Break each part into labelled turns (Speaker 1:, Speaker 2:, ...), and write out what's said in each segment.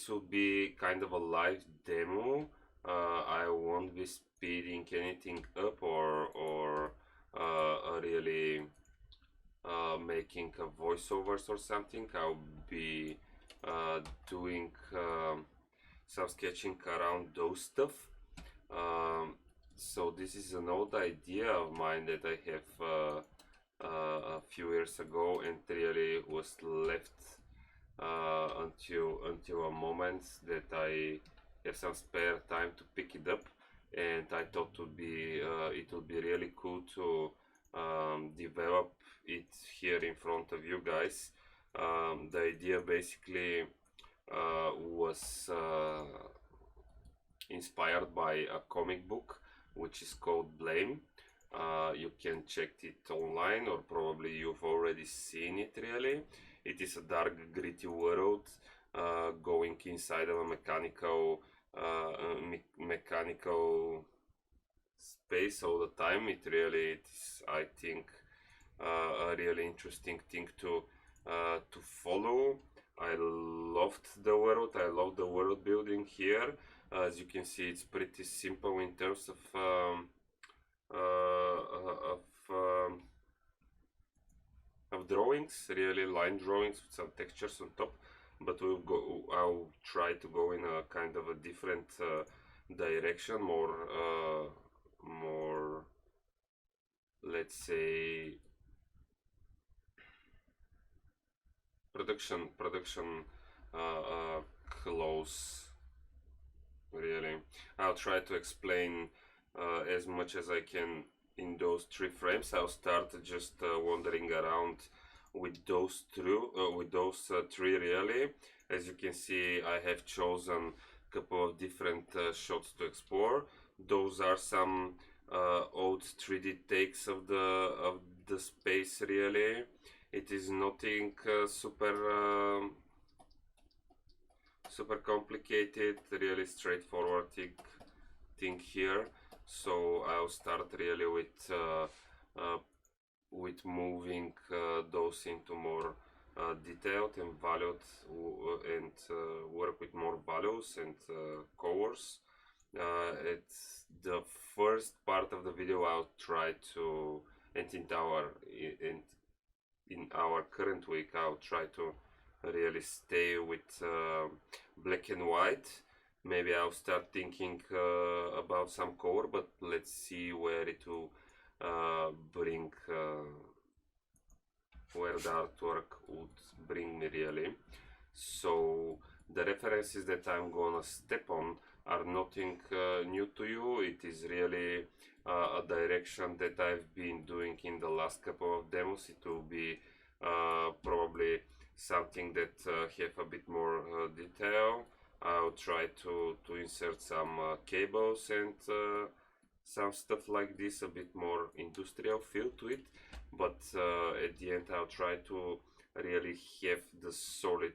Speaker 1: this will be kind of a live demo. I won't be speeding anything up or really making a voiceovers or something. I'll be doing some sketching around those stuff. So this is an old idea of mine that I have a few years ago, and really was left until a moment that I have some spare time to pick it up, and I thought it would be really cool to develop it here in front of you guys. The idea basically was inspired by a comic book which is called Blame. You can check it online, or probably you've already seen it. Really, it is a dark, gritty world going inside of a mechanical space all the time. It is, I think, a really interesting thing to follow. I loved the world. I love the world building here. As you can see, it's pretty simple in terms of drawings, really line drawings with some textures on top. But I'll try to go in a kind of a different direction, more, let's say, production close. Really, I'll try to explain as much as I can in those 3 frames. I'll start just wandering around with those 3 really. As you can see, I have chosen a couple of different shots to explore. Those are some old 3D takes of the space. Really, it is nothing super complicated, really straightforward thing here. So I'll start really with moving those into more detailed and valued, and work with more values and colors. It's the first part of the video. I'll try to, and in our current week, I'll try to really stay with black and white. Maybe I'll start thinking about some color, but let's see where it will bring, where the artwork would bring me really. So the references that I'm gonna step on are nothing new to you. It is really a direction that I've been doing in the last couple of demos. It will be probably something that have a bit more detail. I'll try to insert some cables and some stuff like this, a bit more industrial feel to it, but at the end I'll try to really have the solid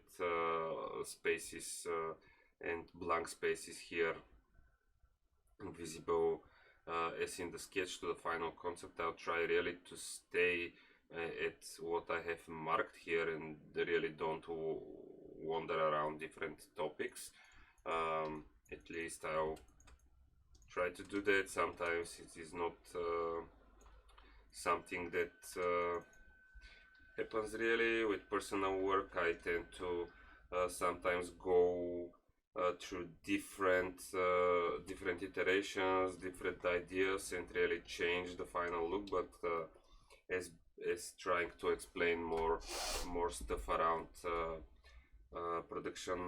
Speaker 1: spaces and blank spaces here visible as in the sketch to the final concept. I'll try really to stay at what I have marked here and really don't wander around different topics. At least I'll try to do that. Sometimes it is not something that happens really with personal work. I tend to sometimes go through different iterations, different ideas, and really change the final look, but as trying to explain more stuff around production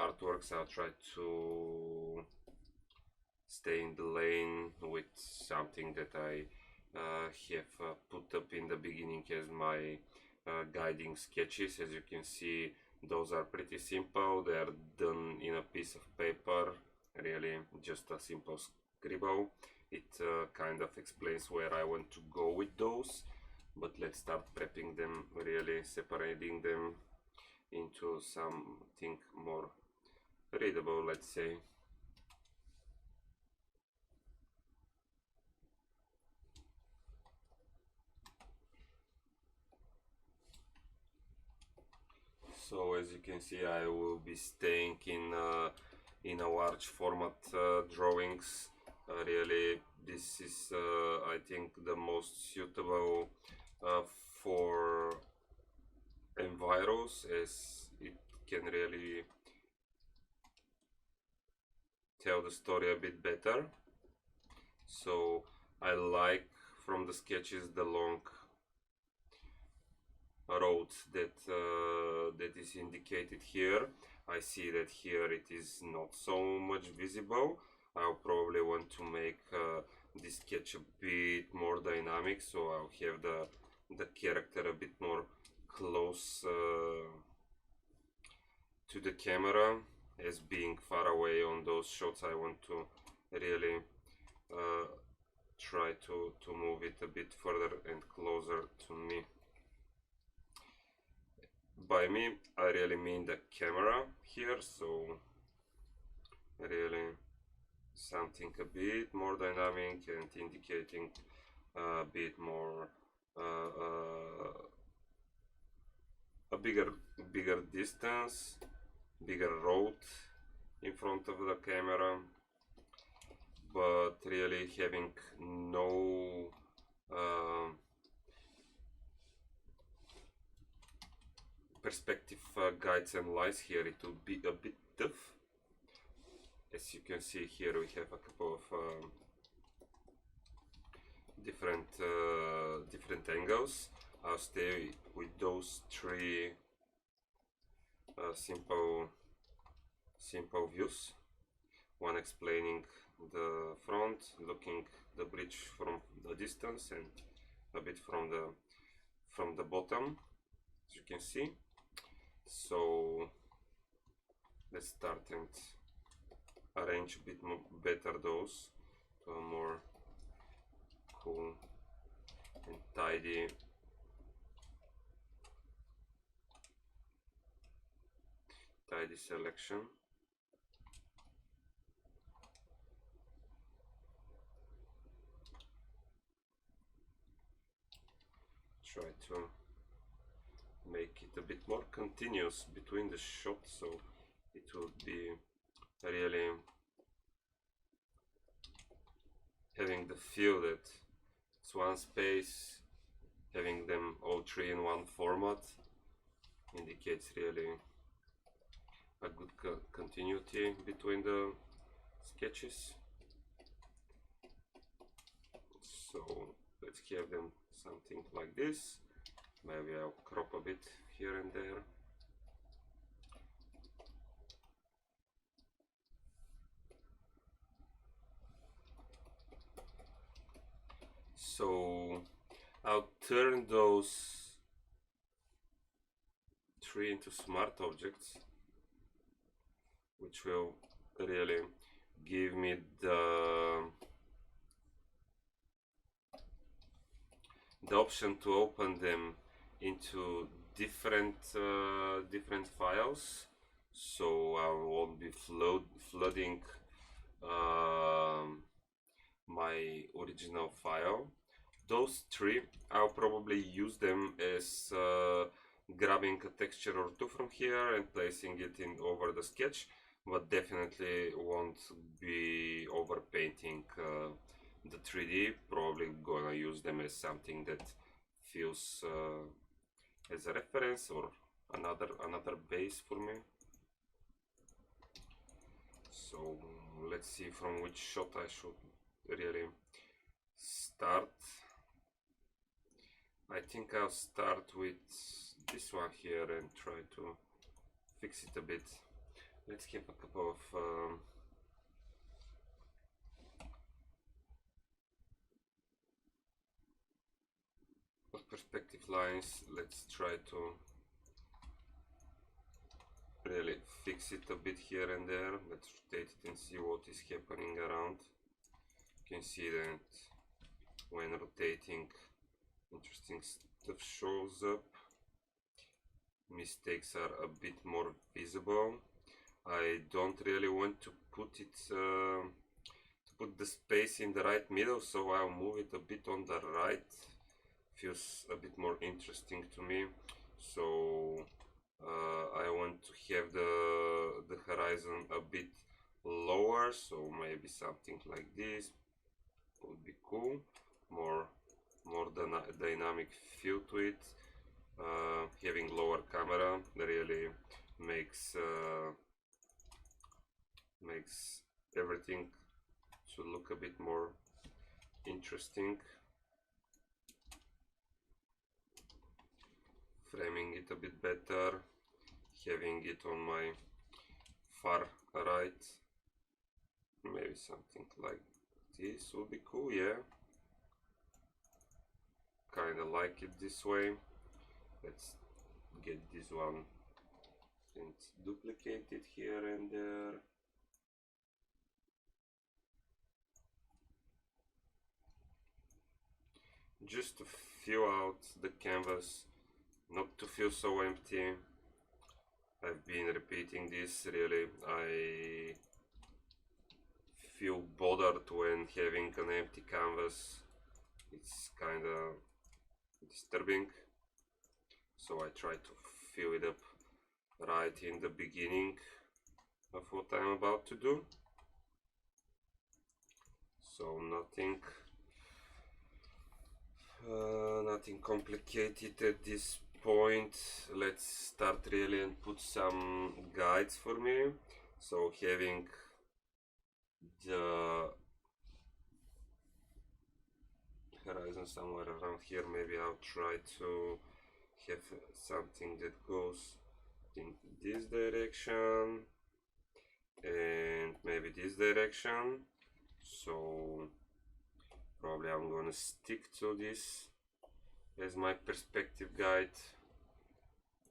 Speaker 1: artworks, I'll try to stay in the lane with something that I have put up in the beginning as my guiding sketches. As you can see, those are pretty simple. They are done in a piece of paper, really just a simple scribble. It kind of explains where I want to go with those, but let's start prepping them, really separating them into something more readable, let's say. So as you can see, I will be staying in a large format drawings. Really, this is I think the most suitable for enviros, as it can really tell the story a bit better. So I like from the sketches the long road that is indicated here. I see that here it is not so much visible. I'll probably want to make this sketch a bit more dynamic, so I'll have the character a bit more close to the camera, as being far away on those shots I want to really try to move it a bit further and closer to me. By me, I really mean the camera here, so really something a bit more dynamic and indicating a bit more a bigger distance, bigger road in front of the camera, but really having no perspective guides and lines here. It will be a bit tough. As you can see here, we have a couple of different angles. I'll stay with those three simple views. One explaining the front, looking the bridge from the distance, and a bit from the bottom, as you can see. So let's start and arrange a bit more better those to a more cool and tidy selection. Try to make it a bit more continuous between the shots, so it will be really having the feel that it's one space. Having them all three in one format indicates really a good continuity between the sketches. So let's have them something like this. Maybe I'll crop a bit here and there. So I'll turn those three into smart objects, which will really give me the option to open them into different files, so I won't be flooding my original file. Those three, I'll probably use them as grabbing a texture or two from here and placing it in over the sketch, but definitely won't be over painting the 3D. Probably gonna use them as something that feels as a reference or another base for me. So let's see from which shot I should really start. I think I'll start with this one here and try to fix it a bit. Let's have a couple of perspective lines. Let's try to really fix it a bit here and there. Let's rotate it and see what is happening around. You can see that when rotating, interesting stuff shows up. Mistakes are a bit more visible. I don't really want to put it to put the space in the right middle, so I'll move it a bit on the right. Feels a bit more interesting to me. So I want to have the horizon a bit lower, so maybe something like this would be cool. More dynamic feel to it. Having lower camera really makes everything to look a bit more interesting. Framing it a bit better, having it on my far right, maybe something like this would be cool. Yeah, kind of like it this way. Let's get this one and duplicate it here and there. Just to fill out the canvas, not to feel so empty. I've been repeating this really. I feel bothered when having an empty canvas. It's kind of disturbing, so I try to fill it up right in the beginning of what I'm about to do. So nothing complicated at this point. Let's start really and put some guides for me. So having the horizon somewhere around here, maybe I'll try to have something that goes in this direction and maybe this direction. So probably I'm gonna stick to this as my perspective guide,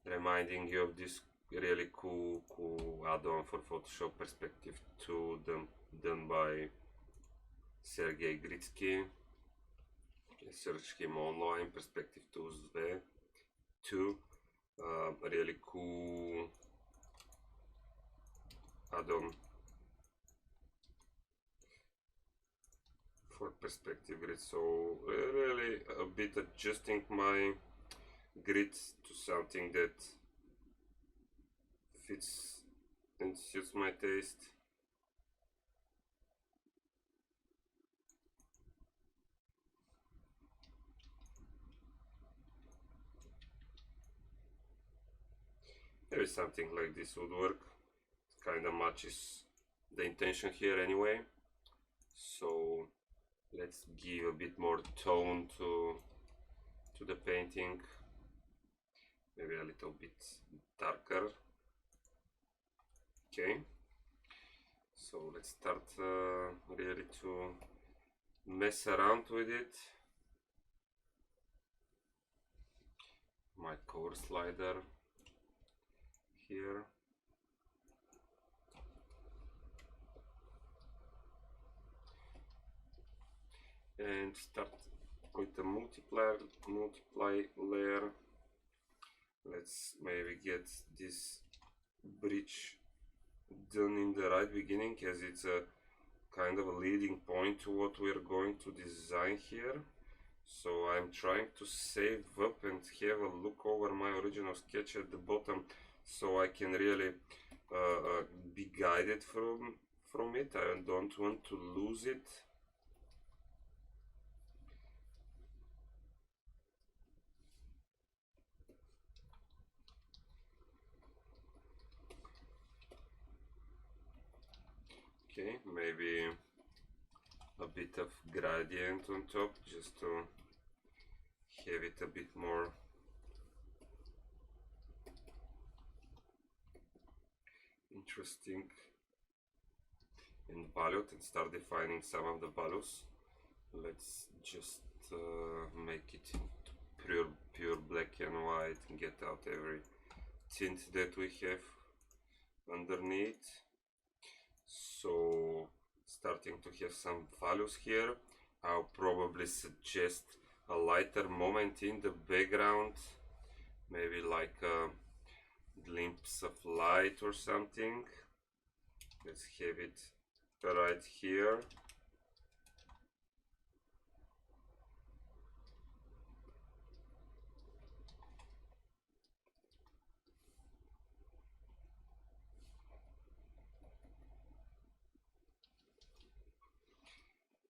Speaker 1: reminding you of this really cool add-on for Photoshop, Perspective 2, done by Sergey Gritsky. Search him online, Perspective 2. Really cool add-on for perspective grid. So really a bit adjusting my grid to something that fits and suits my taste. Maybe something like this would work. It kind of matches the intention here anyway. So let's give a bit more tone to the painting. Maybe a little bit darker. Okay. So let's start really to mess around with it. My color slider here. And start with the multiply layer. Let's maybe get this bridge done in the right beginning, as it's a kind of a leading point to what we're going to design here. So I'm trying to save up and have a look over my original sketch at the bottom, so I can really be guided from it. I don't want to lose it. Okay, maybe a bit of gradient on top, just to have it a bit more interesting and valued, and start defining some of the values. Let's just make it into pure black and white and get out every tint that we have underneath. So starting to have some values here, I'll probably suggest a lighter moment in the background, maybe like a glimpse of light or something. Let's have it right here.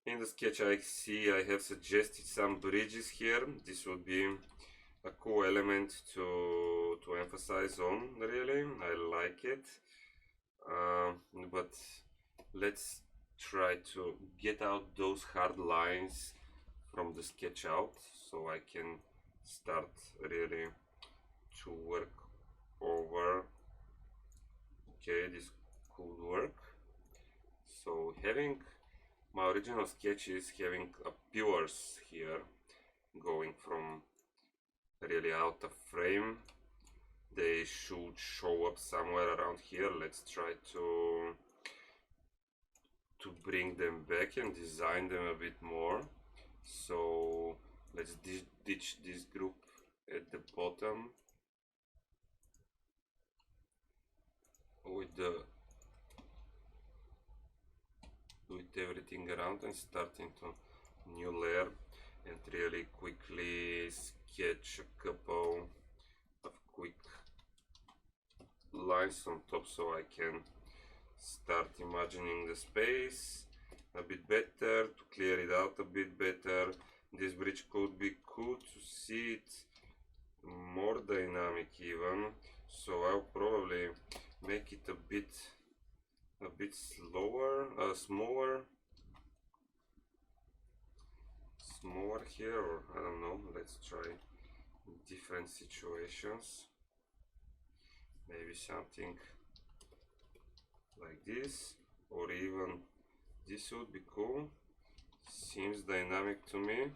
Speaker 1: In the sketch I see I have suggested some bridges here. This would be a cool element to emphasize on, really. I like it. But let's try to get out those hard lines from the sketch out so I can start really to work over. Okay, this could work. So having my original sketch is having pillars here going from really out of frame. They should show up somewhere around here. Let's try to bring them back and design them a bit more. So let's ditch this group at the bottom with everything around and start into new layer and really quickly sketch a couple of quick lines on top so I can start imagining the space a bit better, to clear it out a bit better. This bridge could be cool to see it more dynamic even, so I'll probably make it a bit slower, smaller here, or I don't know. Let's try different situations. Maybe something like this, or even this would be cool. Seems dynamic to me.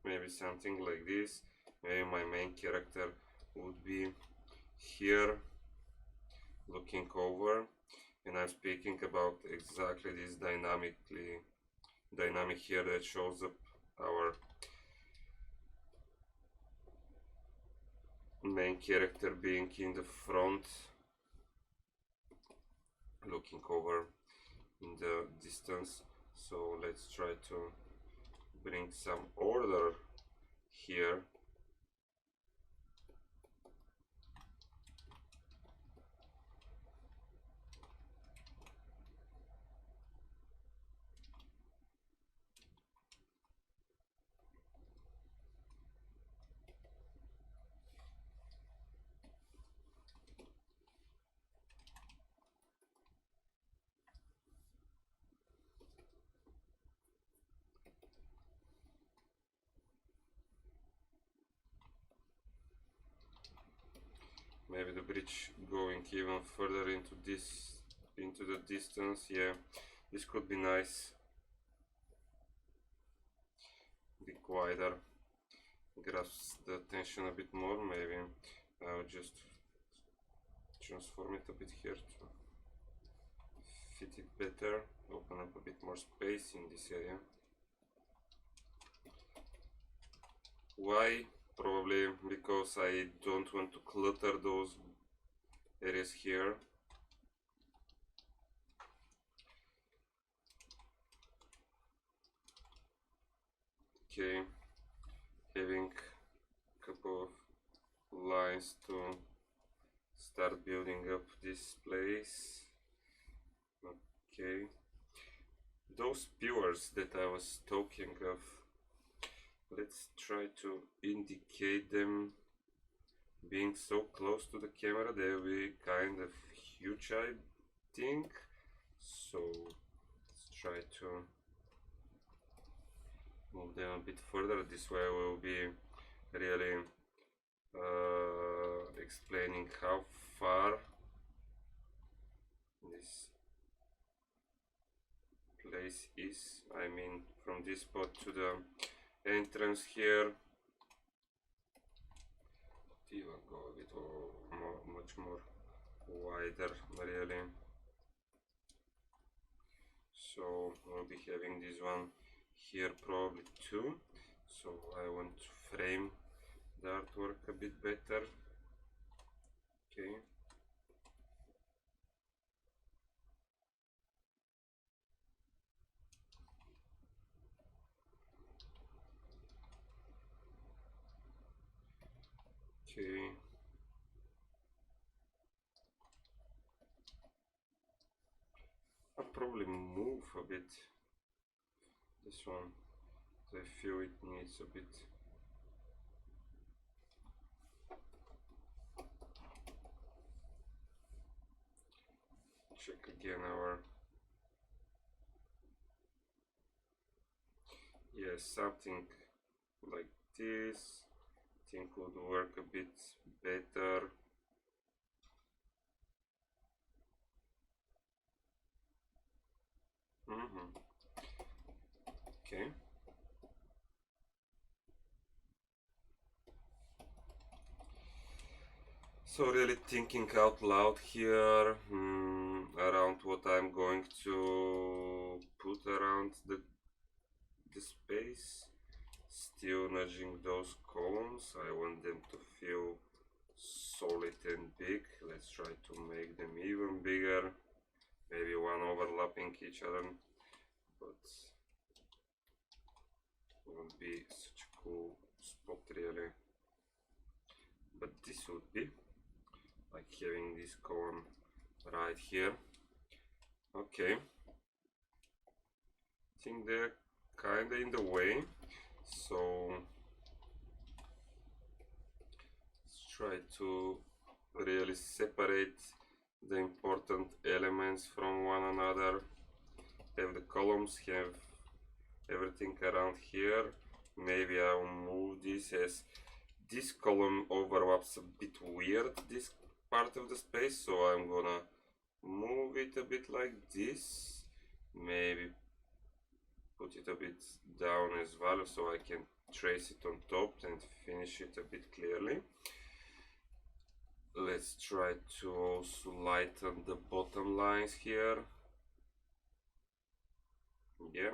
Speaker 1: Maybe something like this. Maybe my main character would be here looking over, and I'm speaking about exactly this dynamic here that shows up our main character being in the front looking over in the distance. So let's try to bring some order here. Maybe the bridge going even further into the distance. Yeah, this could be nice. Be wider, grasp the attention a bit more. Maybe I'll just transform it a bit here to fit it better, open up a bit more space in this area. Why? Probably because I don't want to clutter those areas here. Okay, having a couple of lines to start building up this place. Okay, those pillars that I was talking of, let's try to indicate them being so close to the camera. They'll be kind of huge, I think. So let's try to move them a bit further. This way we'll be really explaining how far this place is. I mean, from this spot to the entrance here. Even go a bit much more wider, really. So we'll be having this one here probably too. So I want to frame the artwork a bit better. Okay. Okay. I'll probably off a bit. This one, I feel it needs a bit. Check again our, yes, something like this I think would work a bit better. Okay. So really thinking out loud here around what I'm going to put around the space. Still nudging those columns. I want them to feel solid and big. Let's try to make them even bigger. Maybe one overlapping each other, but won't be such a cool spot really. But this would be like having this column right here. Okay, I think they're kinda in the way, so let's try to really separate the important elements from one another. Have the columns, have everything around here. Maybe I'll move this, as this column overlaps a bit weird this part of the space, so I'm gonna move it a bit like this. Maybe put it a bit down as well, so I can trace it on top and finish it a bit clearly. Let's try to also lighten the bottom lines here. Yeah.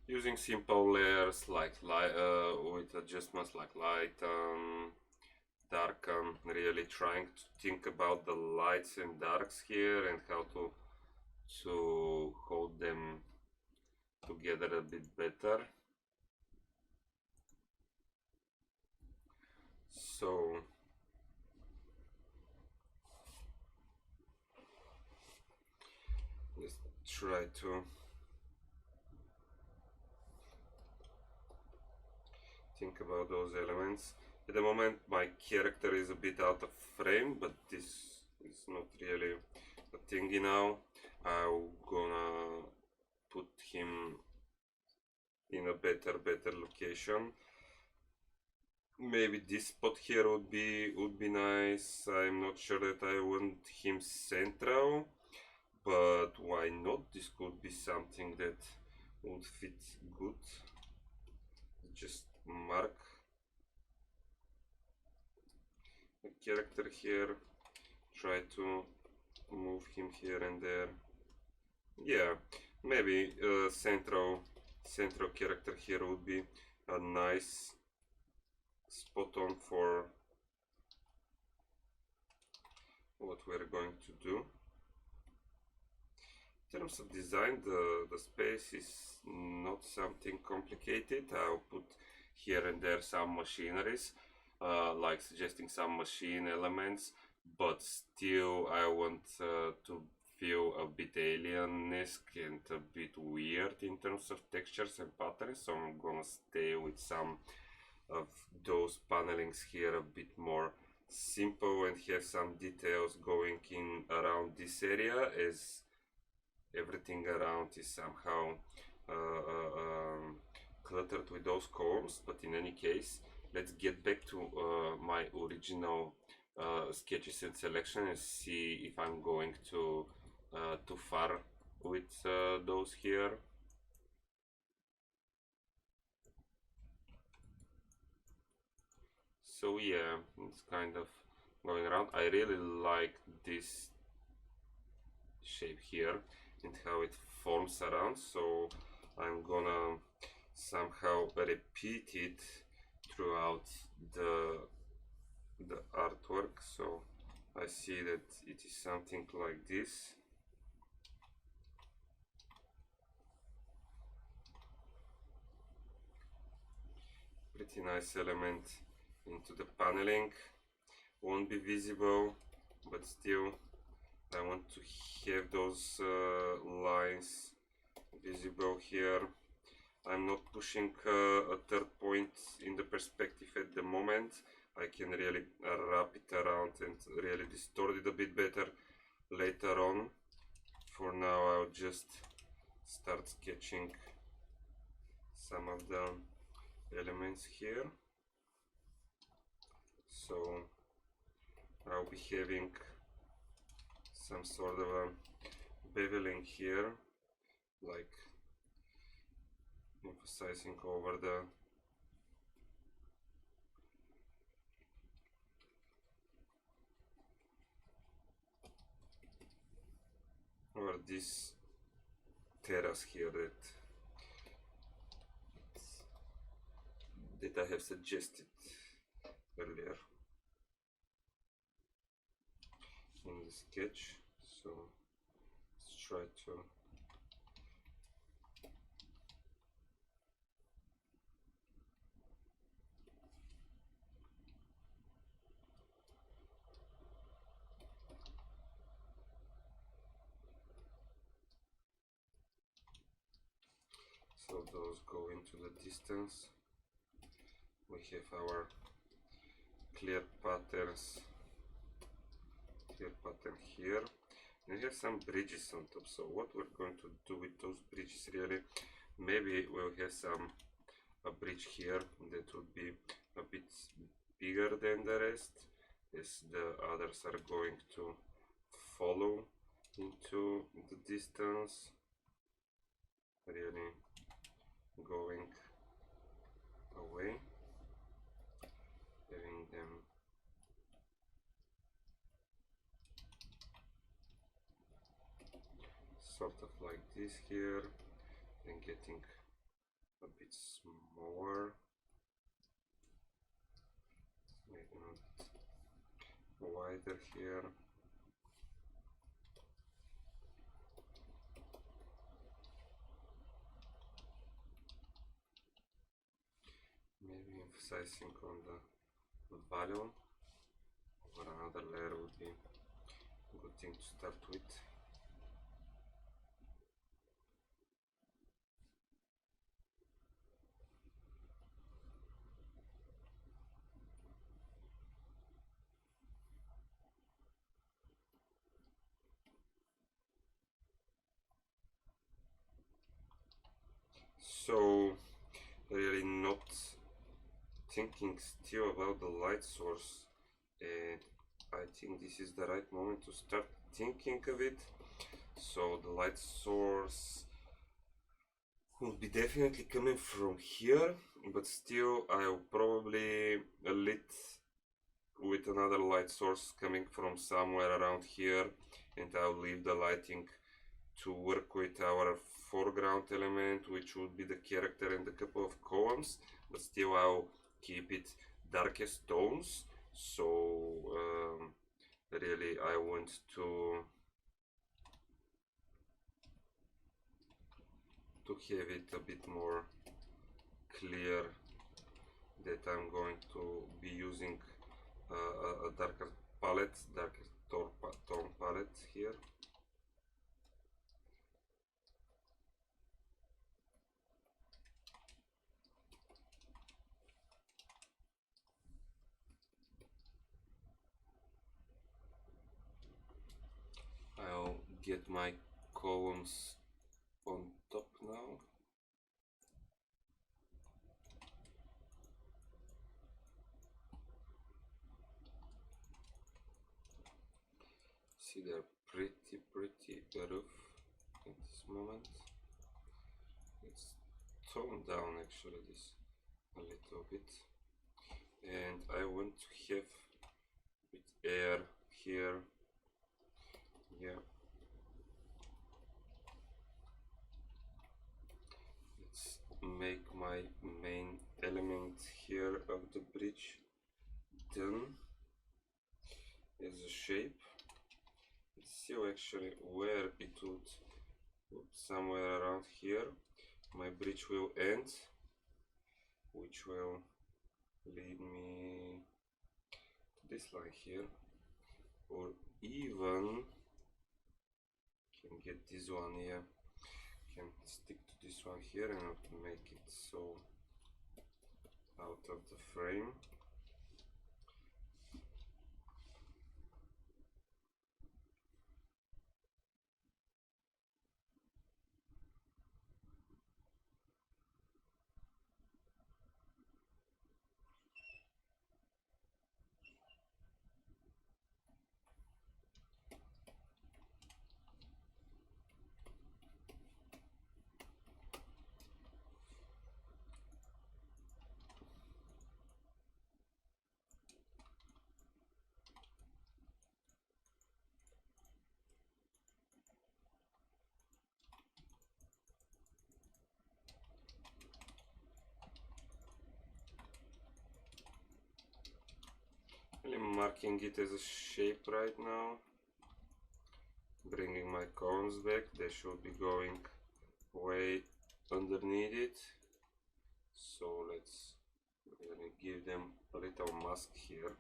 Speaker 1: Using simple layers like with adjustments like light, dark, really trying to think about the lights and darks here and how to hold them together a bit better. So let's try to think about those elements. At the moment my character is a bit out of frame, but this is not really a thingy now. I'm gonna put him in a better location. Maybe this spot here would be nice. I'm not sure that I want him central, but why not? This could be something that would fit good. Just mark the character here, try to move him here and there. Yeah, maybe central character here would be a nice spot on for what we're going to do. In terms of design, the space is not something complicated. I'll put here and there some machineries, like suggesting some machine elements, but still I want to feel a bit alien-esque and a bit weird in terms of textures and patterns, so I'm gonna stay with some of those panelings here a bit more simple and have some details going in around this area, as everything around is somehow cluttered with those columns. But in any case, let's get back to my original sketches and selection and see if I'm going too far with those here. So yeah, it's kind of going around. I really like this shape here and how it forms around, so I'm gonna somehow repeat it throughout the artwork. So I see that it is something like this. pretty nice element into the paneling. Won't be visible, but still I want to have those lines visible here. I'm not pushing a third point in the perspective at the moment. I can really wrap it around and really distort it a bit better later on. For now I'll just start sketching some of the elements here. So I'll be having some sort of a beveling here, like emphasizing over this terrace here that I have suggested earlier in the sketch. So let's try to so those go into the distance. We have our clear pattern here, and we have some bridges on top. So what we're going to do with those bridges, really, maybe we'll have a bridge here that would be a bit bigger than the rest, as the others are going to follow into the distance, really going away, having them sort of like this here, and getting a bit smaller, maybe not wider here. Maybe emphasizing on the volume or another layer would be a good thing to start with. So really not thinking still about the light source, and I think this is the right moment to start thinking of it. So the light source will be definitely coming from here, but still I'll probably lit with another light source coming from somewhere around here, and I'll leave the lighting to work with our foreground element, which would be the character and a couple of columns, but still I'll keep it darkest tones. So really I want to have it a bit more clear that I'm going to be using a darker tone palette here. I'll get my columns on top now. See, they're pretty rough at this moment. Let's tone down actually this a little bit, and I want to have a bit air here. Yeah, let's make my main element here of the bridge done as a shape. Let's see actually where it would somewhere around here my bridge will end, which will lead me to this line here, or even can get this one here, can stick to this one here and not make it so out of the frame. I'm marking it as a shape right now, bringing my cones back. They should be going way underneath it, so let's really give them a little mask here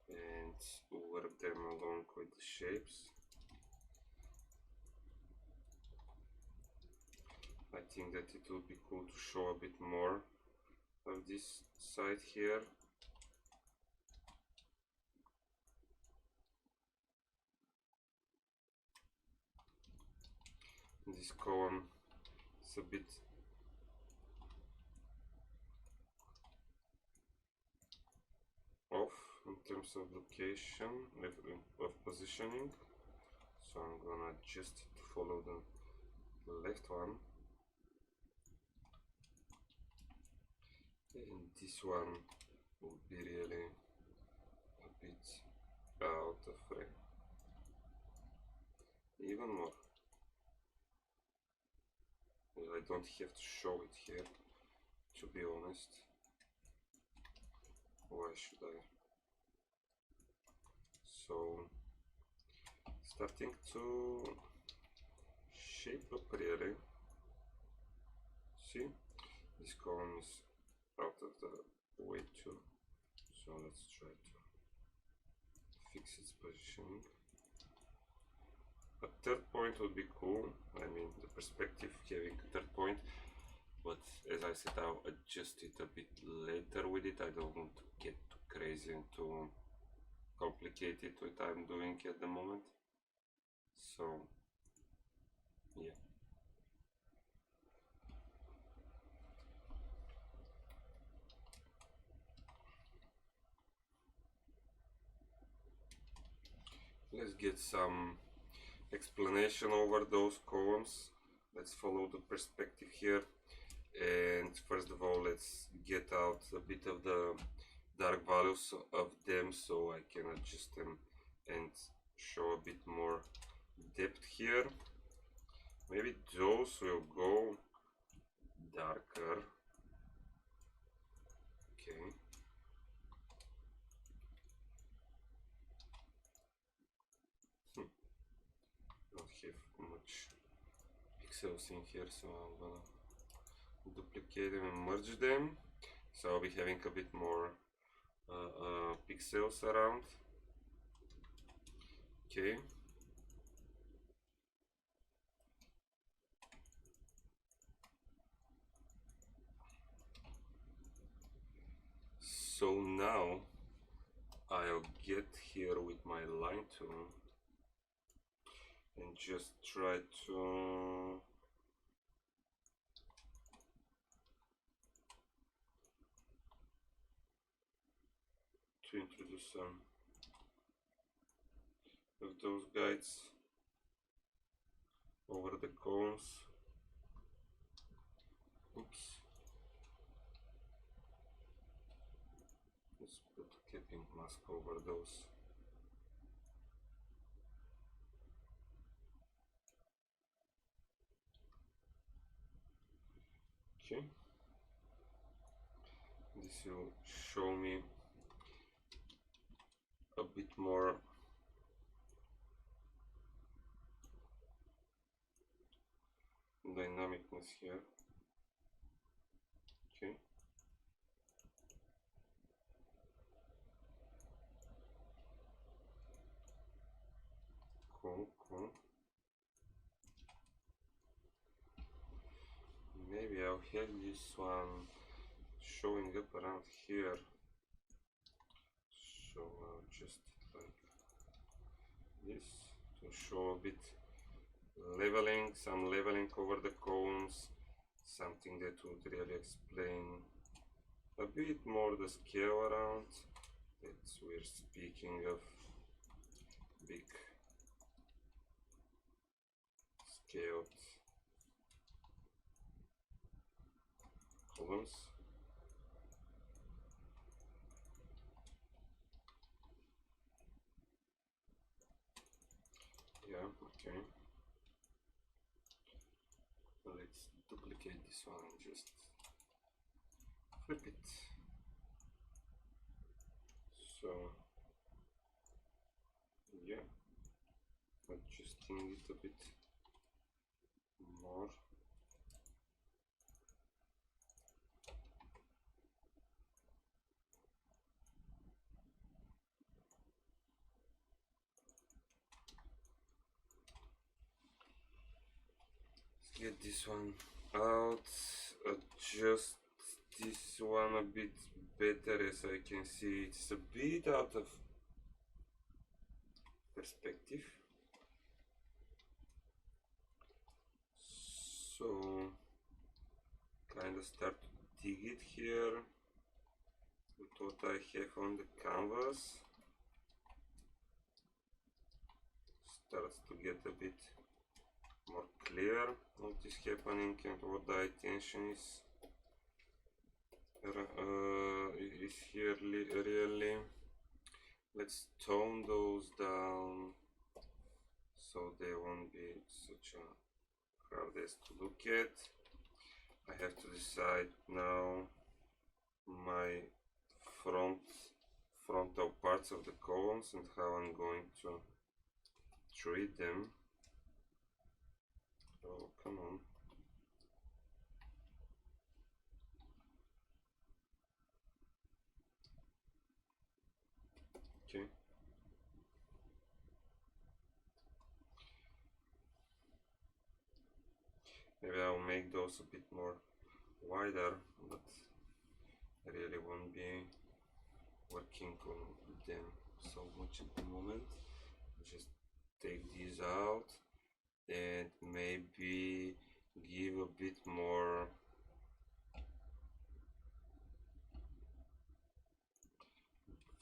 Speaker 1: and work them along with the shapes. I think that it would be cool to show a bit more of this side here. This column is a bit off in terms of location, of positioning, so I'm gonna adjust it to follow the left one, and this one will be really a bit out of frame, even more. I don't have to show it here, to be honest. Why should I? So, starting to shape up really. See, this column is out of the way too, so let's try to fix its positioning. A third point would be cool. I mean, the perspective having a third point, but as I said, I'll adjust it a bit later with it. I don't want to get too crazy and too complicated what I'm doing at the moment. So yeah. Let's get some explanation over those columns. Let's follow the perspective here, and first of all let's get out a bit of the dark values of them so I can adjust them and show a bit more depth here. Maybe those will go darker. Okay. Don't have much pixels in here, so I'm gonna duplicate them and merge them, so I'll be having a bit more pixels around. Okay. So now I'll get here with my line tool and just try to introduce some of those guides over the cones. Oops. Let's put a capping mask over those. Okay. This will show me a bit more dynamicness here. Okay. Cool. Maybe I'll have this one showing up around here. So I'll just like this to show a bit leveling, some leveling over the columns, something that would really explain a bit more the scale around. That we're speaking of big scaled columns. Yeah, okay. Let's duplicate this one and just flip it. So yeah, adjusting it a bit more. Let's get this one out, adjust this one a bit better. As I can see, it's a bit out of perspective. So kind of start to dig it here with what I have on the canvas. Starts to get a bit more clear what is happening and what the intention is here really. Let's tone those down so they won't be such a hardest to look at. I have to decide now my frontal parts of the columns and how I'm going to treat them. Oh, come on. Okay. Maybe I'll make those a bit more wider, but I really won't be working on them so much at the moment. Just take these out and maybe give a bit more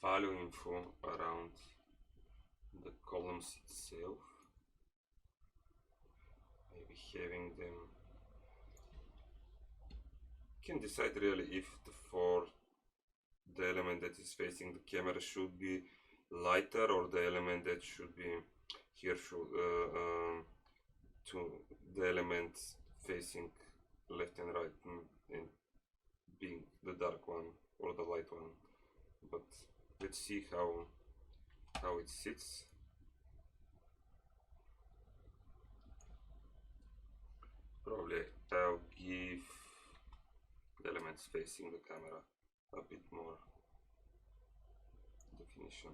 Speaker 1: value info around the columns itself. Maybe having them, can decide really if the element that is facing the camera should be lighter or the element that should be here should to the elements facing left and right and being the dark one or the light one. But let's see how it sits. Probably I'll give the elements facing the camera a bit more definition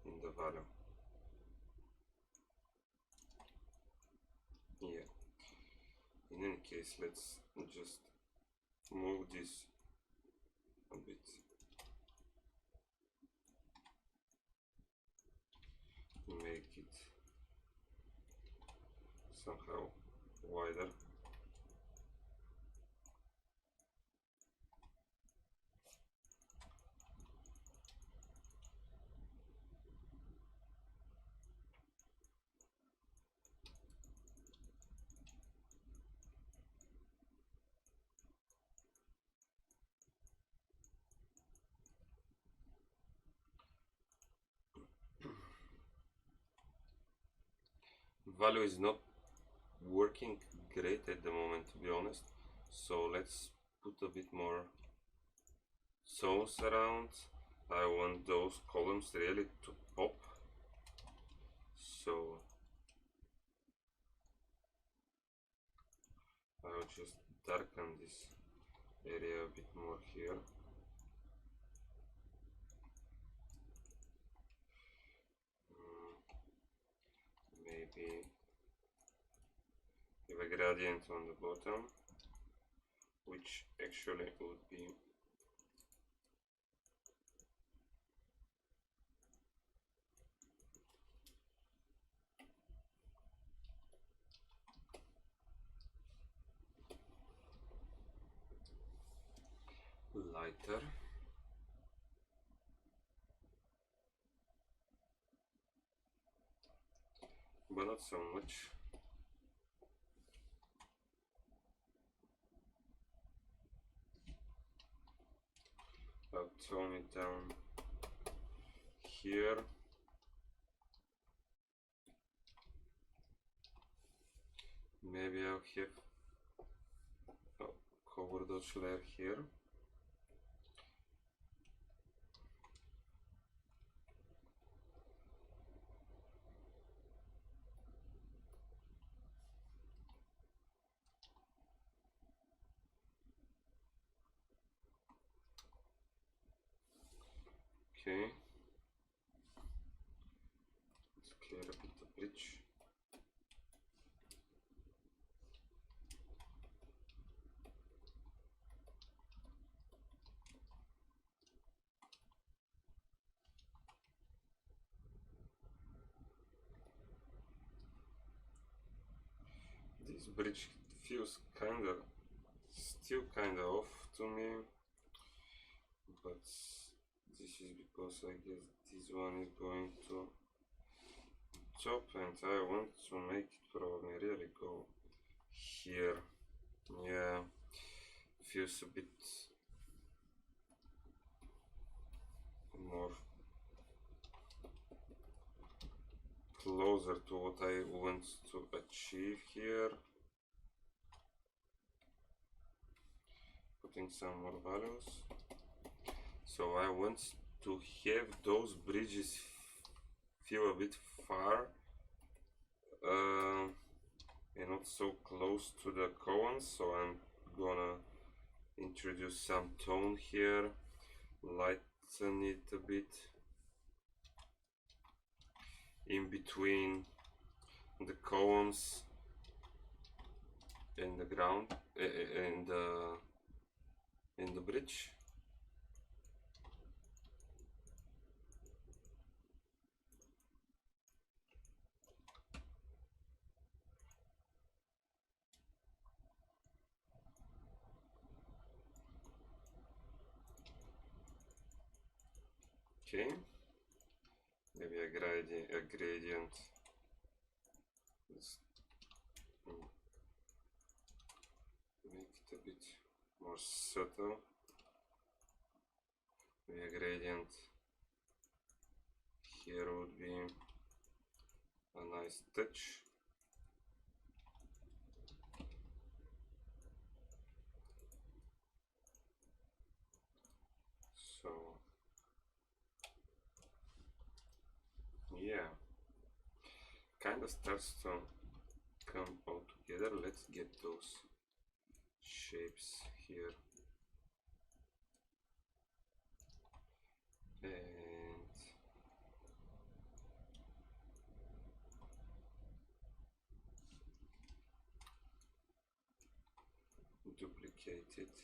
Speaker 1: in the value. Yeah. In any case, let's just move this a bit. Make it somehow wider. Value is not working great at the moment, to be honest, so let's put a bit more zones around. I want those columns really to pop, so I'll just darken this area a bit more here. we have a gradient on the bottom, which actually would be lighter. But not so much. I'll tone it down here. Maybe I'll have cover dodge layer here. Okay, let's clear a bit the bridge. This bridge feels still kinda off to me, but this is because I guess this one is going to top and I want to make it probably really go here. Yeah, feels a bit more closer to what I want to achieve here. Putting some more values. So I want to have those bridges feel a bit far and not so close to the cones. So I'm gonna introduce some tone here, lighten it a bit in between the columns and the ground and in the bridge. Okay, maybe a gradient. Let's make it a bit more subtle. Maybe a gradient here would be a nice touch. So yeah, kind of starts to come all together. Let's get those shapes here and duplicate it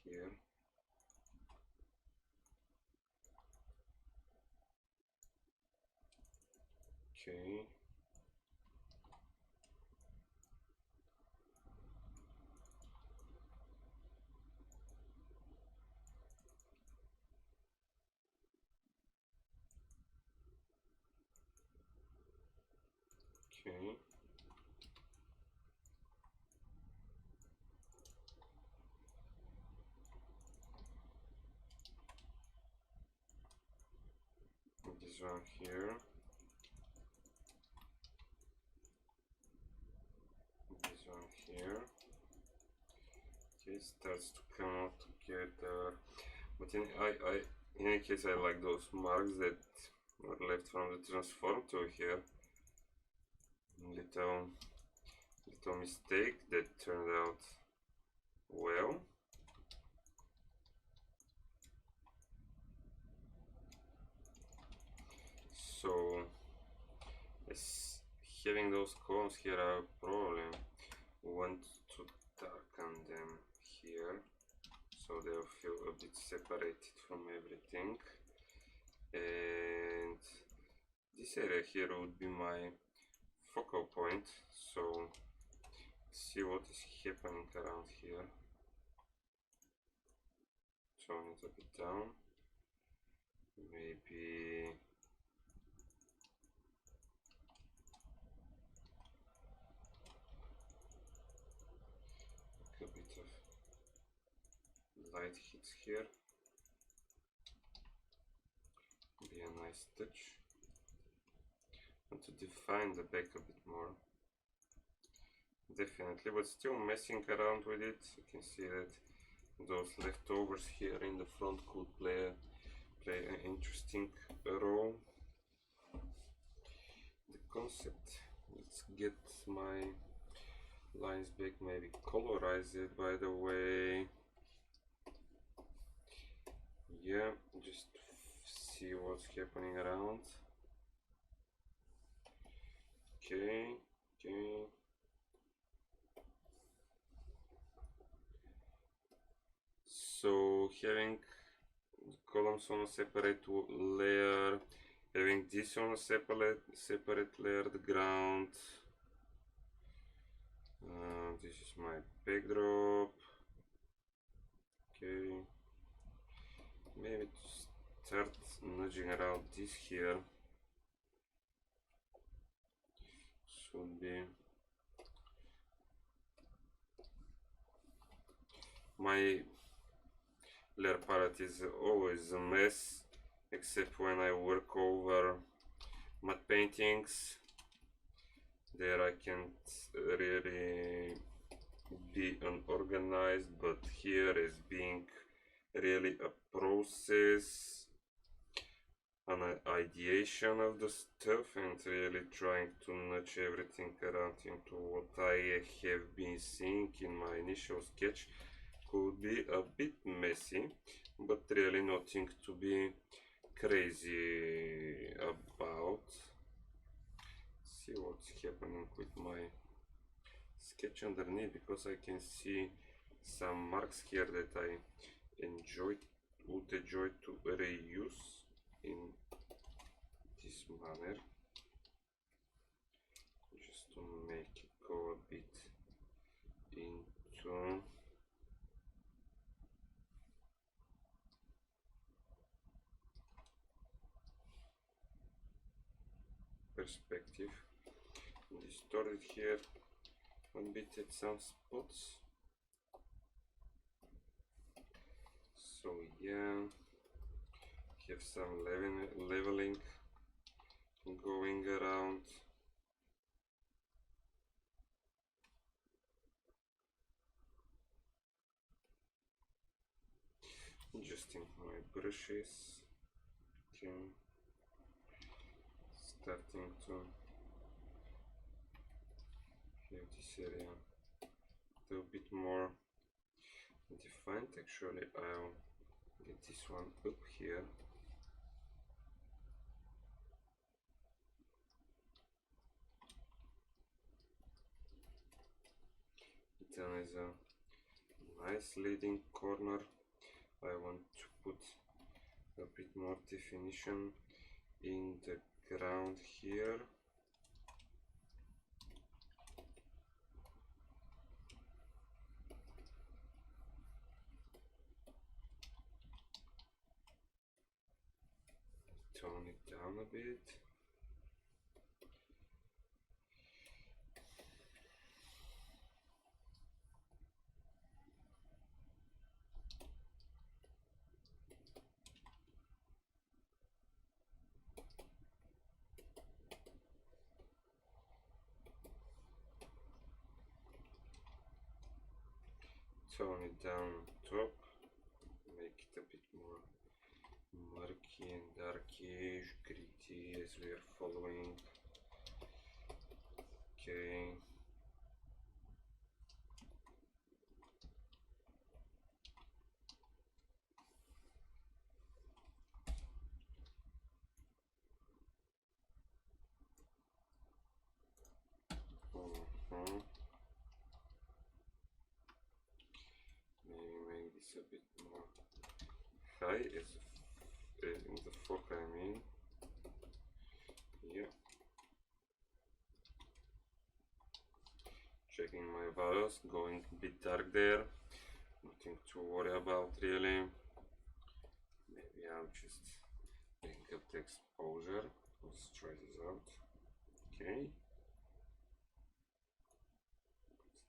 Speaker 1: here. Okay. Okay. This one here. This one here. Okay, starts to come out together. But in any case, I like those marks that were left from the transform tool here. Little mistake that turned out well. So Yes, having those columns here, I probably want to darken them here so they'll feel a bit separated from everything. And this area here would be my focal point, so see what is happening around here. Tone it a bit down, maybe a bit of light hits here, be a nice touch. And to define the back a bit more, definitely, but still messing around with it. You can see that those leftovers here in the front could play an interesting role. The concept, let's get my lines back, maybe colorize it by the way. Yeah, just see what's happening around. Okay. So having columns on a separate layer, having this on a separate layer, the ground. This is my backdrop. Okay, maybe to start nudging around this here should be my layer palette is always a mess, except when I work over matte paintings. There I can't really be unorganized, but here is being really a process, an ideation of the stuff, and really trying to nudge everything around into what I have been seeing in my initial sketch. Could be a bit messy, but really nothing to be crazy about. See what's happening with my sketch underneath, because I can see some marks here that I would enjoy to reuse in this manner, just to make it go a bit into perspective. Distort it here a bit at some spots. So yeah, have some leveling going around. Adjusting my brushes. Okay, starting to have this area a little bit more defined. Actually, I'll get this one up here. Then is a nice leading corner. I want to put a bit more definition in the ground here. Tone it down a bit. Tone it down on top, make it a bit more murky and darkish, gritty as we are following. Okay. a bit more high as in the focal, I mean. Yeah. Checking my values, going a bit dark there. Nothing to worry about really. Maybe I'll just bring up the exposure. Let's try this out. Okay.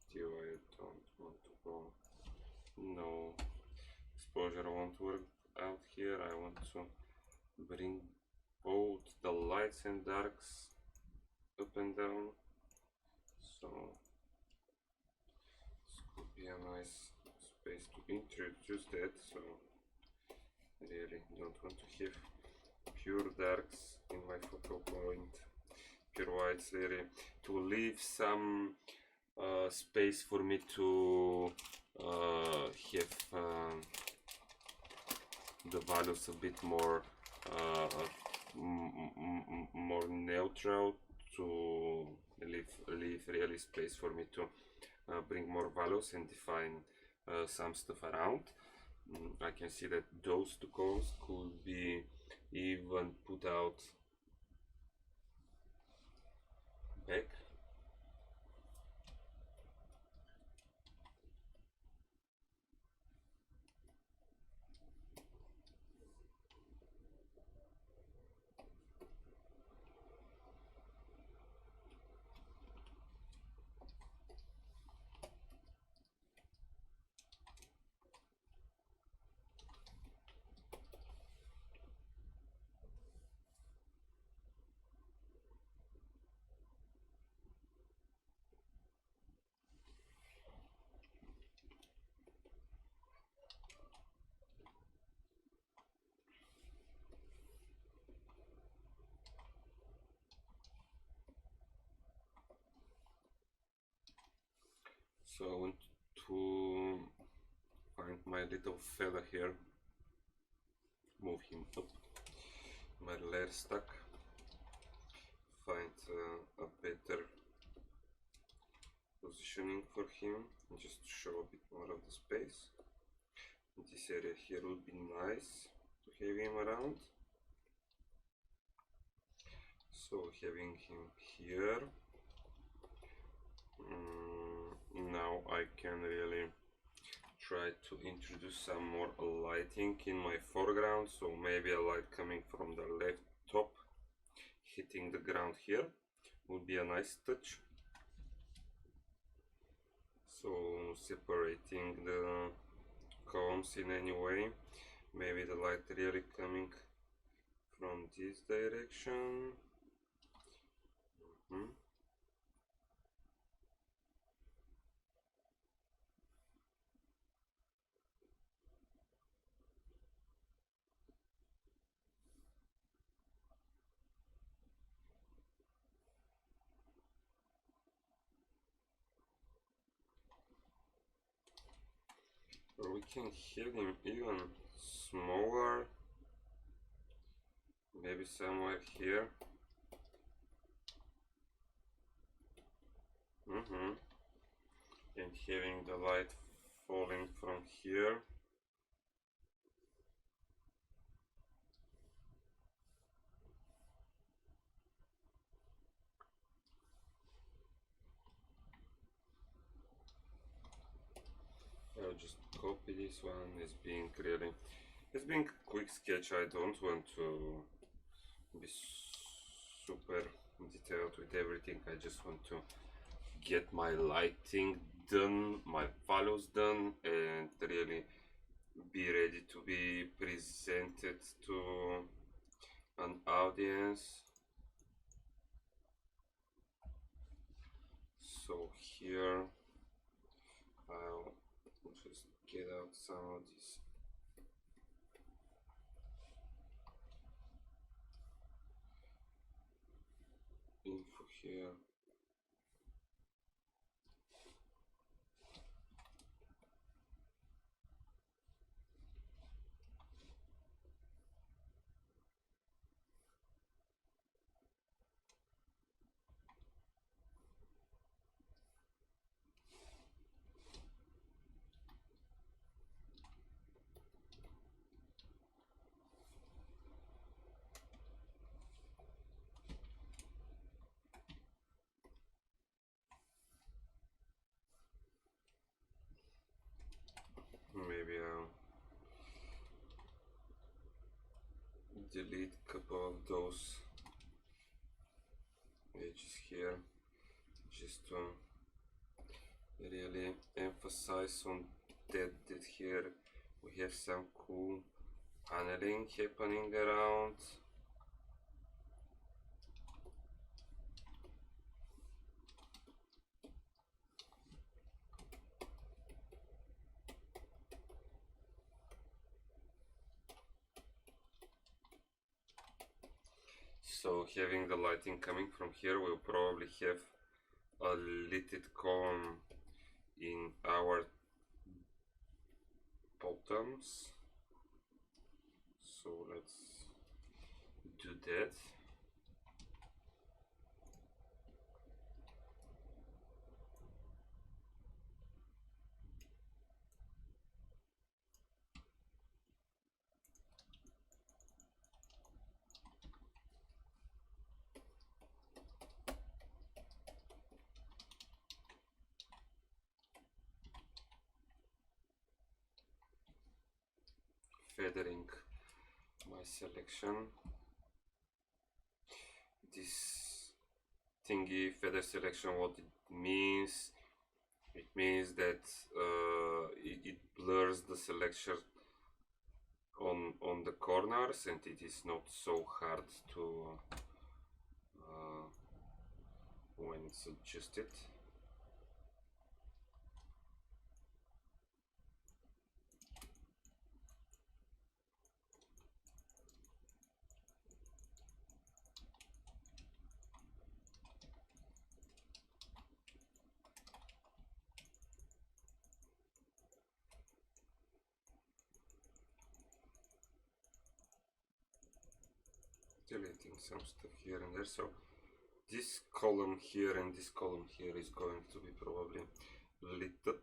Speaker 1: Still I don't want to go. No, exposure won't work out here. I want to bring both the lights and darks up and down. So this could be a nice space to introduce that. So really don't want to have pure darks in my focal point, pure whites really, to leave some space for me to have the values a bit more more neutral, to leave really space for me to bring more values and define some stuff around. I can see that those two columns could be even put out back. So I want to find my little fella here, move him up my layer stack, find a better positioning for him, just to show a bit more of the space. This area here would be nice to have him around. So having him here, now I can really try to introduce some more lighting in my foreground. So maybe a light coming from the left top hitting the ground here would be a nice touch. So separating the columns in any way, maybe the light really coming from this direction. Or we can have him even smaller, maybe somewhere here. And having the light falling from here. I'll just copy this one. It's being quick sketch. I don't want to be super detailed with everything. I just want to get my lighting done, my values done, and really be ready to be presented to an audience. So here I'll just get out some of this info here. delete a couple of those edges here, just to really emphasize on that here we have some cool paneling happening around. So having the lighting coming from here, we'll probably have a lighted column in our bottoms. So let's do that. Feathering my selection. This thingy feather selection, what it means that it blurs the selection on the corners, and it is not so hard to when it's adjusted. Deleting some stuff here and there. So this column here and this column here is going to be probably lit up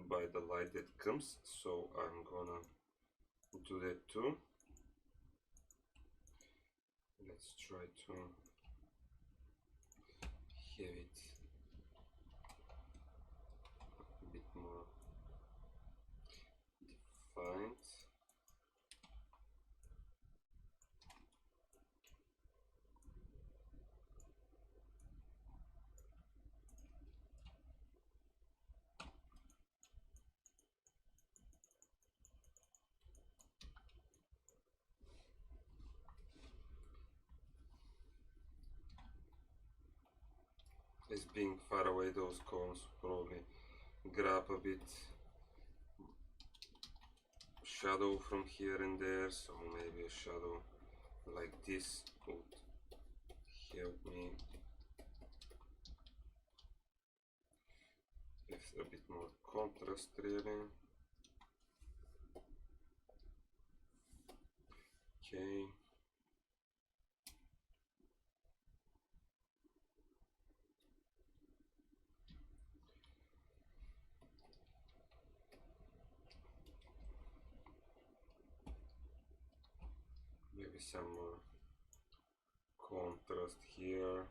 Speaker 1: by the light that comes, so I'm gonna do that too. Let's try to have it a bit more defined. As being far away, those columns probably grab a bit shadow from here and there, so maybe a shadow like this would help me with a bit more contrast really. Okay. Maybe some more contrast here.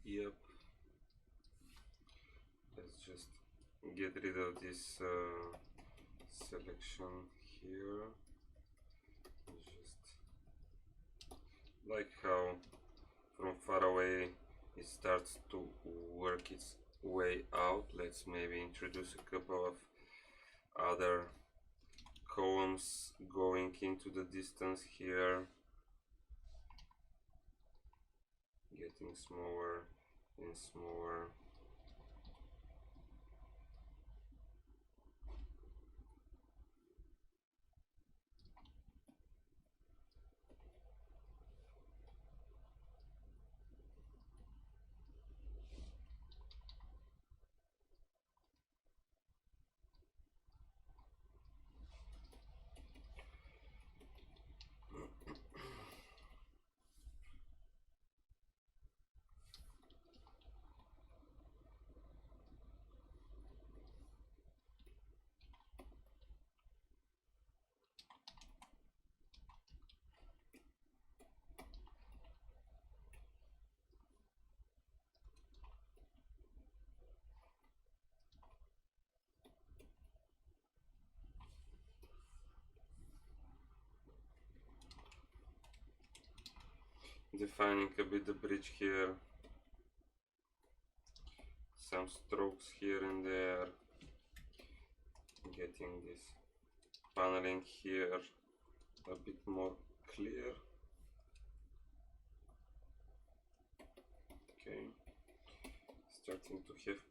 Speaker 1: Yep. Let's just get rid of this selection here. Just like how from far away it starts to work its way out. Let's maybe introduce a couple of other columns going into the distance here, getting smaller and smaller. defining a bit the bridge here, some strokes here and there, getting this paneling here a bit more clear. Okay, starting to have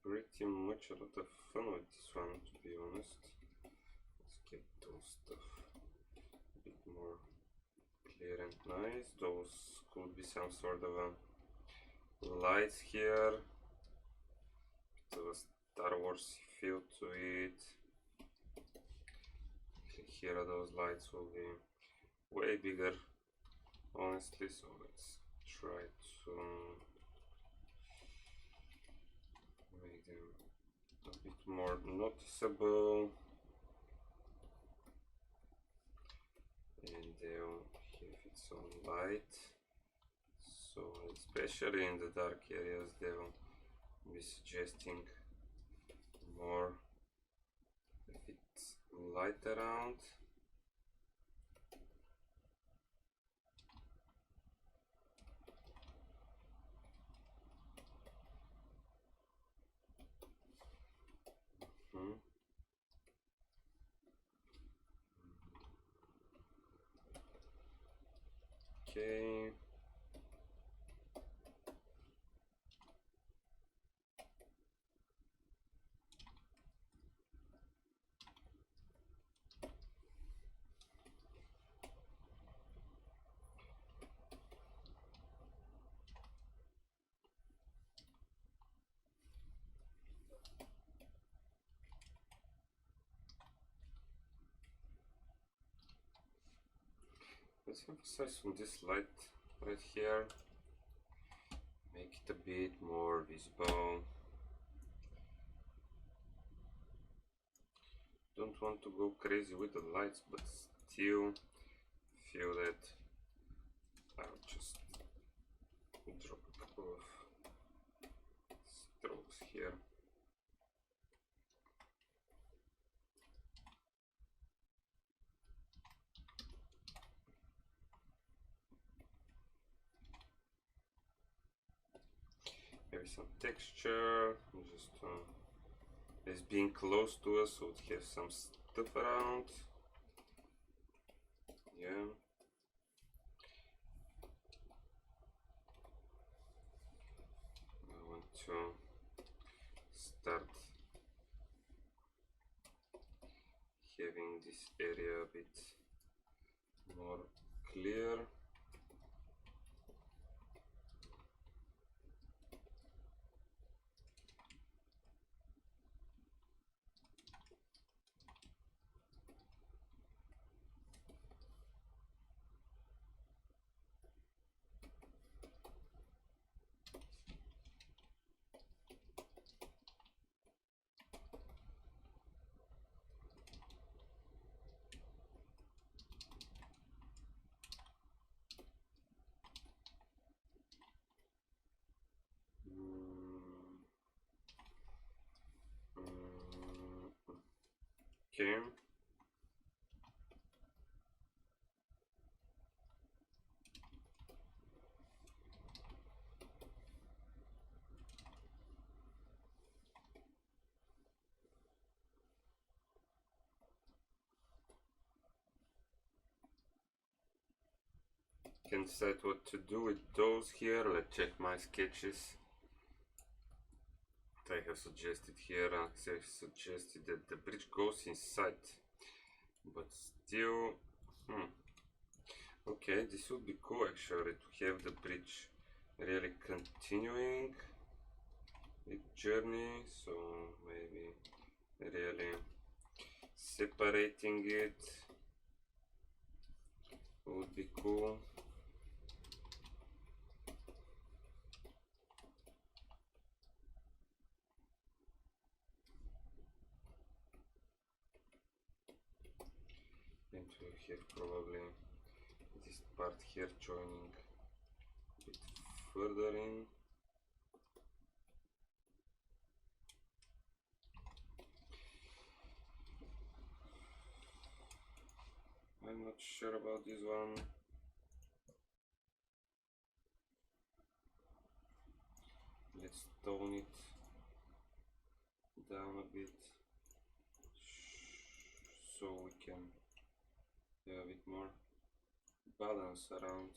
Speaker 1: pretty much a lot of fun with this one, to be honest. Let's get those stuff a bit more clear and nice. Those could be some sort of lights here, bit of a Star Wars feel to it. Here those lights will be way bigger, honestly, so let's try to make them a bit more noticeable, and they'll have its own light, so especially in the dark areas they'll be suggesting more if it's light around. Okay. Let's emphasize on this light right here, make it a bit more visible. Don't want to go crazy with the lights, but still feel that I'll just drop a couple of strokes here. Maybe some texture, just as being close to us, so it has some stuff around. Yeah. I want to start having this area a bit more clear. Okay. Can decide what to do with those here. Let's check my sketches. I have suggested here, I have suggested that the bridge goes inside, but still, okay, this would be cool actually to have the bridge really continuing its journey, so maybe really separating it would be cool. And we have probably this part here joining a bit further in. I'm not sure about this one. Let's tone it down a bit so we can have a bit more balance around.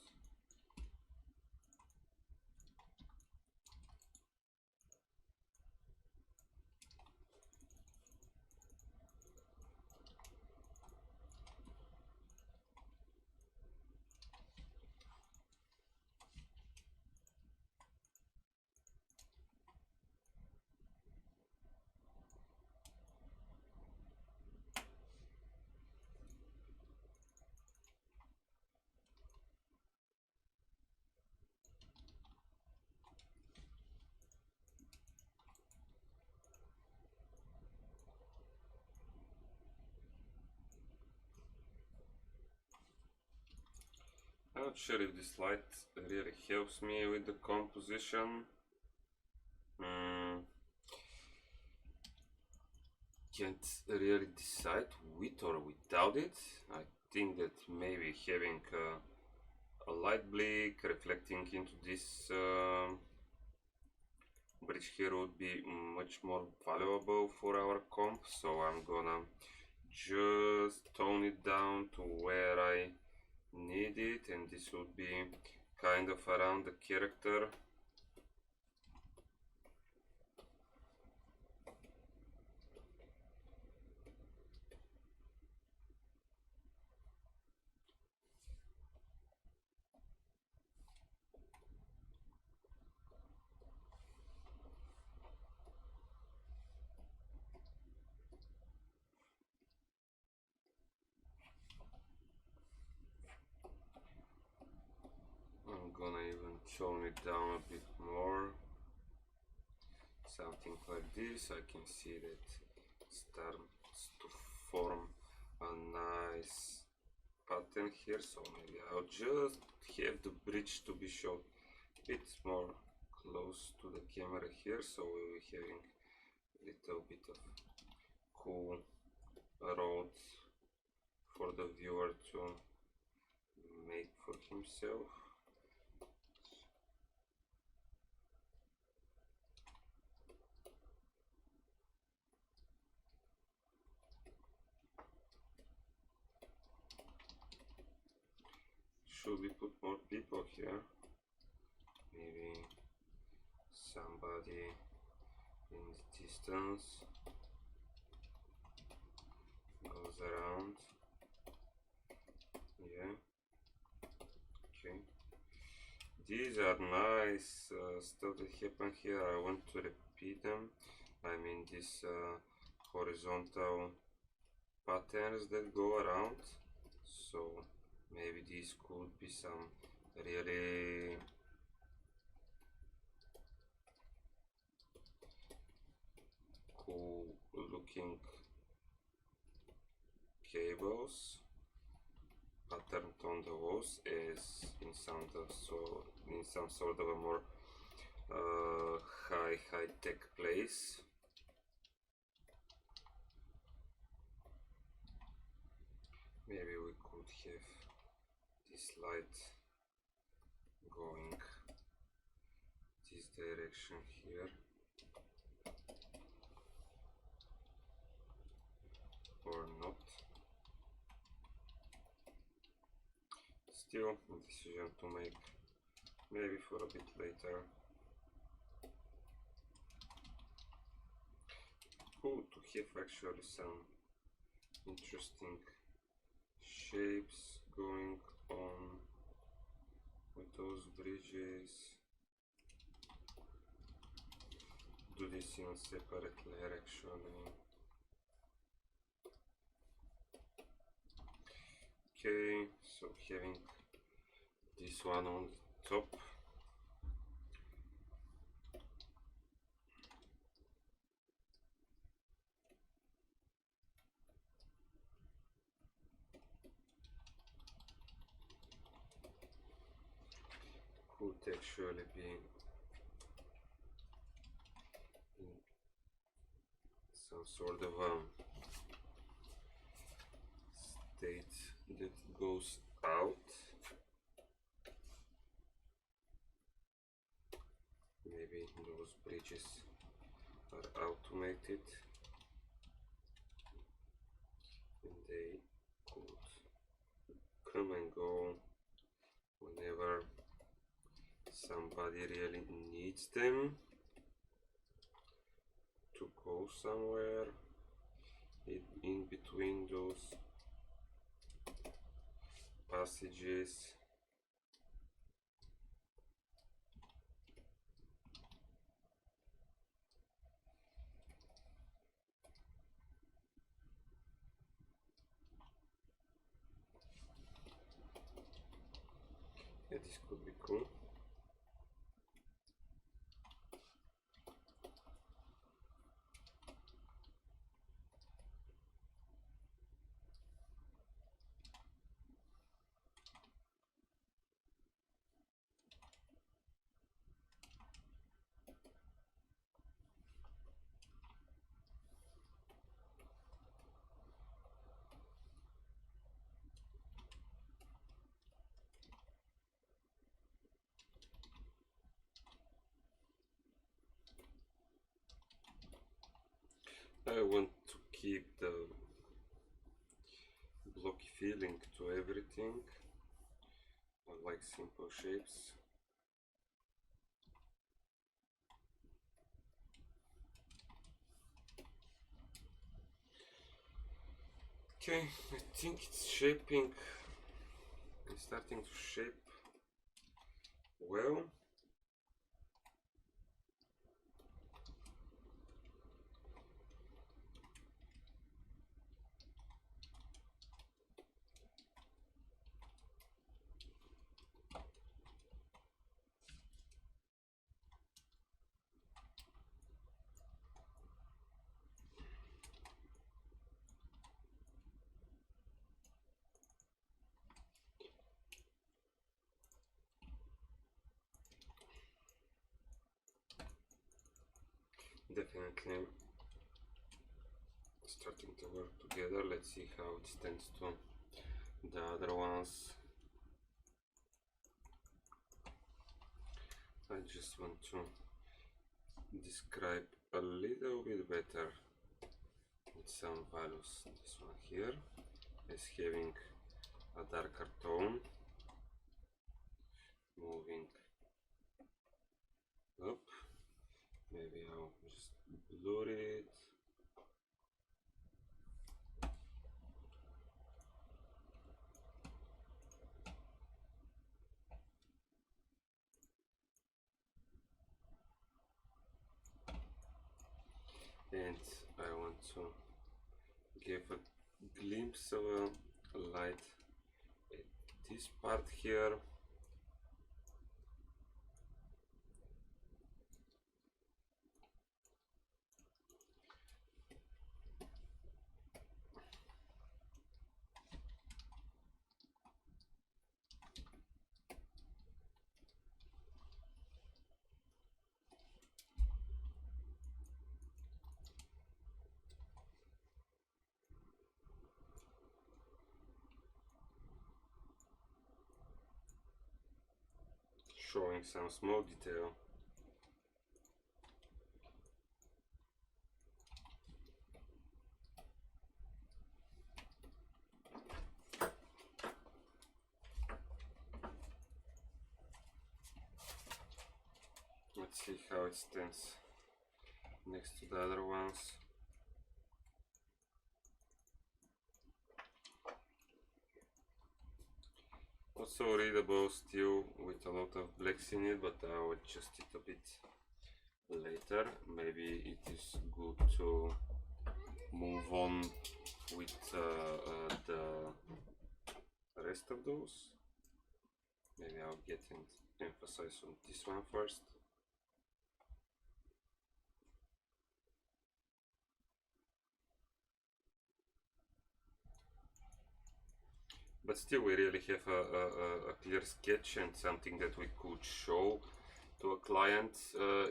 Speaker 1: I'm not sure if this light really helps me with the composition. Can't really decide with or without it. I think that maybe having a light bleak reflecting into this bridge here would be much more valuable for our comp, so I'm gonna just tone it down to where I need it, and this would be kind of around the character. I'm gonna even tone it down a bit more, something like this. I can see that it starts to form a nice pattern here, so maybe I'll just have the bridge to be shown a bit more close to the camera here, so we'll be having a little bit of cool road for the viewer to make for himself. Should we put more people here? Maybe somebody in the distance goes around. Yeah. Okay. These are nice stuff that happen here. I want to repeat them. I mean these horizontal patterns that go around. So maybe these could be some really cool looking cables patterned on the walls as in some sort of a more high-tech place. Maybe we could have this light going this direction here, or not. Still a decision to make, maybe for a bit later. Cool to have actually some interesting shapes going on with those bridges. Do this in a separate layer actually. Okay, so having this one on the top. Could actually be in some sort of state that goes out. Maybe those bridges are automated and they could come and go whenever somebody really needs them to go somewhere in between those passages. Yeah, this could be cool. I want to keep the blocky feeling to everything. I like simple shapes. Okay, I think it's shaping. It's starting to shape well. Definitely starting to work together. Let's see how it stands to the other ones. I just want to describe a little bit better with some values. This one here is having a darker tone, moving up. Maybe I'll just blur it. And I want to give a glimpse of a light at this part here. Showing some small detail. Let's see how it stands next to the other ones. Not so readable still with a lot of blacks in it, but I'll adjust it a bit later. Maybe it is good to move on with the rest of those. Maybe I'll get and emphasize on this one first. But still, we really have a clear sketch and something that we could show to a client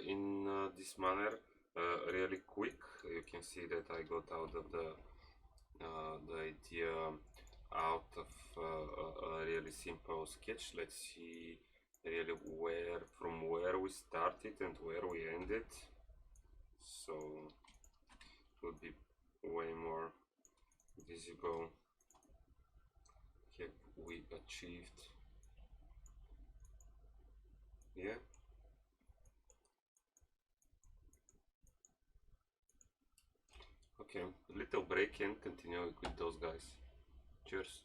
Speaker 1: in this manner really quick. You can see that I got out of the idea out of a really simple sketch. Let's see really from where we started and where we ended, so it would be way more visible. Have we achieved? Yeah. Okay, little break and continue with those guys. Cheers.